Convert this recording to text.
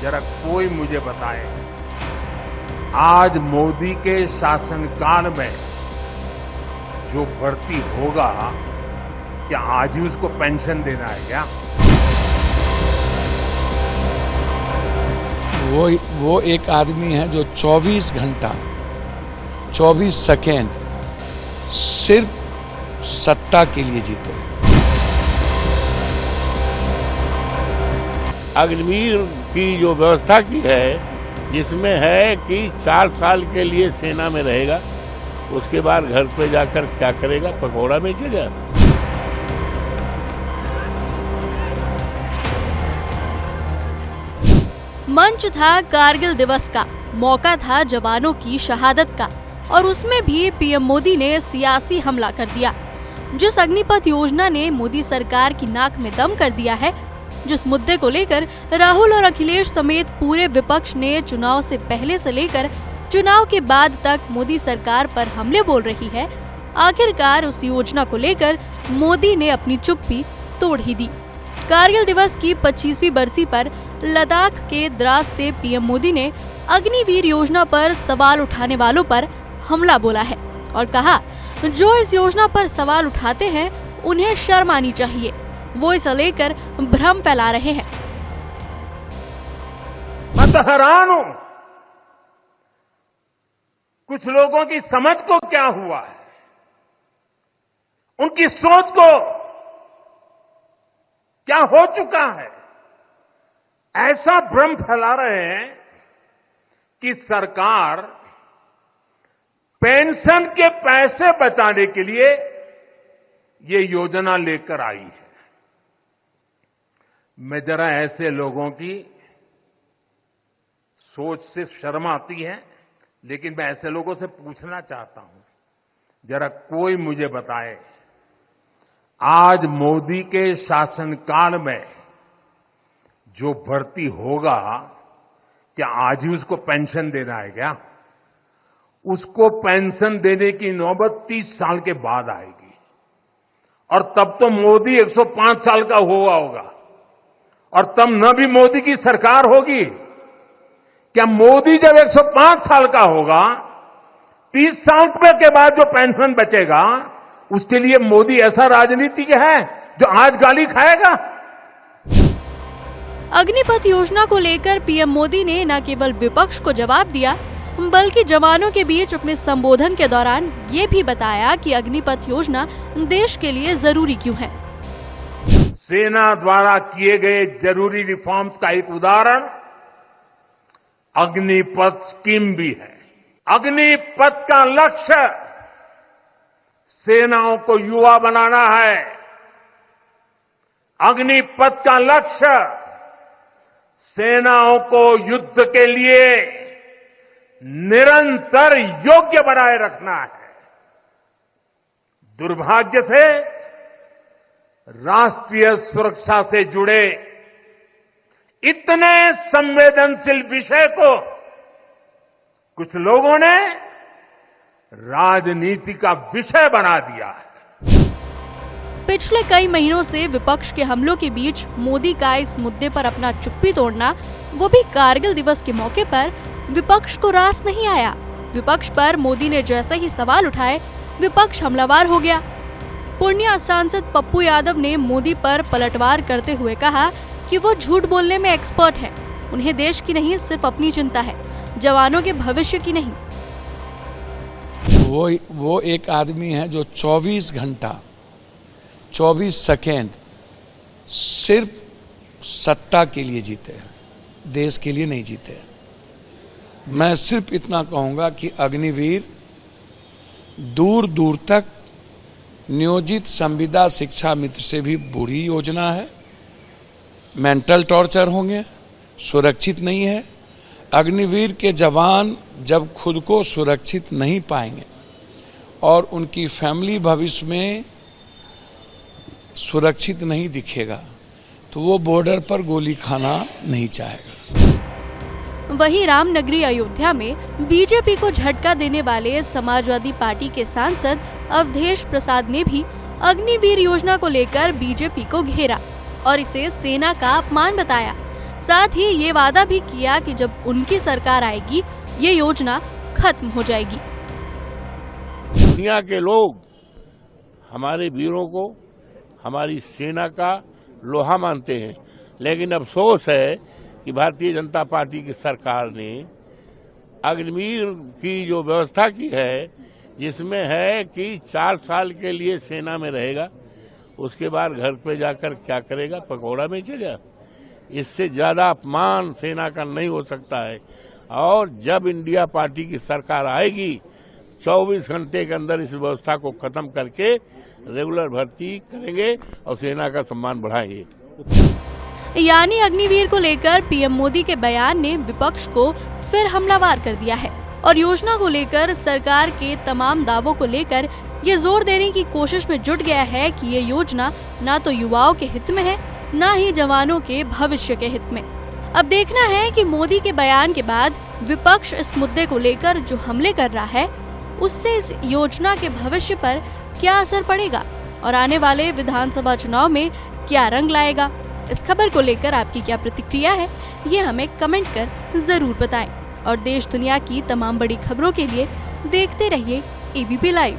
जरा कोई मुझे बताए, आज मोदी के शासनकाल में जो भर्ती होगा, क्या आज ही उसको पेंशन देना है क्या? वो एक आदमी है जो 24 घंटा 24 सेकेंड सिर्फ सत्ता के लिए जीते हैं। अग्निवीर की जो व्यवस्था की है, जिसमें है कि 4 साल के लिए सेना में रहेगा, उसके बाद घर पे जाकर क्या करेगा? पकौड़ा बेचेगा। मंच था कारगिल दिवस का, मौका था जवानों की शहादत का, और उसमें भी पीएम मोदी ने सियासी हमला कर दिया। जिस अग्निपथ योजना ने मोदी सरकार की नाक में दम कर दिया है, जिस मुद्दे को लेकर राहुल और अखिलेश समेत पूरे विपक्ष ने चुनाव से पहले से लेकर चुनाव के बाद तक मोदी सरकार पर हमले बोल रही है, आखिरकार उस योजना को लेकर मोदी ने अपनी चुप्पी तोड़ ही दी। कारगिल दिवस की 25वीं बरसी पर लद्दाख के द्रास से पीएम मोदी ने अग्निवीर योजना पर सवाल उठाने वालों पर हमला बोला है और कहा, जो इस योजना पर सवाल उठाते हैं उन्हें शर्म आनी चाहिए, वो इसे लेकर भ्रम फैला रहे हैं। मैं तो हैरान हूं, कुछ लोगों की समझ को क्या हुआ है, उनकी सोच को क्या हो चुका है। ऐसा भ्रम फैला रहे हैं कि सरकार पेंशन के पैसे बचाने के लिए ये योजना लेकर आई है। मैं जरा ऐसे लोगों की सोच से शर्म आती है, लेकिन मैं ऐसे लोगों से पूछना चाहता हूं, जरा कोई मुझे बताए, आज मोदी के शासनकाल में जो भर्ती होगा, क्या आज ही उसको पेंशन देना है क्या? उसको पेंशन देने की नौबत 30 साल के बाद आएगी, और तब तो मोदी 105 साल का हुआ होगा, और तब न भी मोदी की सरकार होगी। क्या मोदी जब 105 साल का होगा, 30 साल के बाद जो पेंशन बचेगा, उसके लिए मोदी ऐसा राजनीतिक है जो आज गाली खाएगा? अग्निपथ योजना को लेकर पीएम मोदी ने न केवल विपक्ष को जवाब दिया, बल्कि जवानों के बीच अपने संबोधन के दौरान ये भी बताया कि अग्निपथ योजना देश के लिए जरूरी क्यों है। सेना द्वारा किए गए जरूरी रिफॉर्म्स का एक उदाहरण अग्निपथ स्कीम भी है। अग्निपथ का लक्ष्य सेनाओं को युवा बनाना है। अग्निपथ का लक्ष्य सेनाओं को युद्ध के लिए निरंतर योग्य बनाए रखना है। दुर्भाग्य से राष्ट्रीय सुरक्षा से जुड़े इतने संवेदनशील विषय को कुछ लोगों ने राजनीति का विषय बना दिया है। पिछले कई महीनों से विपक्ष के हमलों के बीच मोदी का इस मुद्दे पर अपना चुप्पी तोड़ना, वो भी कारगिल दिवस के मौके पर, विपक्ष को रास नहीं आया। विपक्ष पर मोदी ने जैसे ही सवाल उठाए, विपक्ष हमलावर हो गया। पूर्णिया सांसद पप्पू यादव ने मोदी पर पलटवार करते हुए कहा कि वो झूठ बोलने में एक्सपर्ट हैं। उन्हें देश की नहीं, सिर्फ अपनी चिंता है, जवानों के भविष्य की नहीं। वो एक आदमी है जो 24 घंटा 24 सेकेंड सिर्फ सत्ता के लिए जीते हैं, देश के लिए नहीं जीते हैं। मैं सिर्फ इतना कहूंगा कि अग्निवीर दूर दूर तक नियोजित संविदा शिक्षा मित्र से भी बुरी योजना है। मेंटल टॉर्चर होंगे, सुरक्षित नहीं है। अग्निवीर के जवान जब खुद को सुरक्षित नहीं पाएंगे और उनकी फैमिली भविष्य में सुरक्षित नहीं दिखेगा, तो वो बॉर्डर पर गोली खाना नहीं चाहेगा। वहीं रामनगरी अयोध्या में बीजेपी को झटका देने वाले समाजवादी पार्टी के सांसद अवधेश प्रसाद ने भी अग्निवीर योजना को लेकर बीजेपी को घेरा और इसे सेना का अपमान बताया। साथ ही ये वादा भी किया कि जब उनकी सरकार आएगी ये योजना खत्म हो जाएगी। दुनिया के लोग हमारे वीरों को हमारी सेना का लोहा मानते हैं, लेकिन अफसोस है कि भारतीय जनता पार्टी की सरकार ने अग्निवीर की जो व्यवस्था की है, जिसमें है कि 4 साल के लिए सेना में रहेगा, उसके बाद घर पे जाकर क्या करेगा, पकौड़ा बेचेगा। इससे ज्यादा अपमान सेना का नहीं हो सकता है। और जब इंडिया पार्टी की सरकार आएगी 24 घंटे के अंदर इस व्यवस्था को खत्म करके रेगुलर भर्ती करेंगे और सेना का सम्मान बढ़ाएंगे। यानी अग्निवीर को लेकर पीएम मोदी के बयान ने विपक्ष को फिर हमलावर कर दिया है और योजना को लेकर सरकार के तमाम दावों को लेकर ये जोर देने की कोशिश में जुट गया है कि ये योजना ना तो युवाओं के हित में है, ना ही जवानों के भविष्य के हित में। अब देखना है कि मोदी के बयान के बाद विपक्ष इस मुद्दे को लेकर जो हमले कर रहा है उससे इस योजना के भविष्य पर क्या असर पड़ेगा और आने वाले विधानसभा चुनाव में क्या रंग लाएगा। इस खबर को लेकर आपकी क्या प्रतिक्रिया है, ये हमें कमेंट कर जरूर बताएं और देश दुनिया की तमाम बड़ी खबरों के लिए देखते रहिए एबीपी लाइव।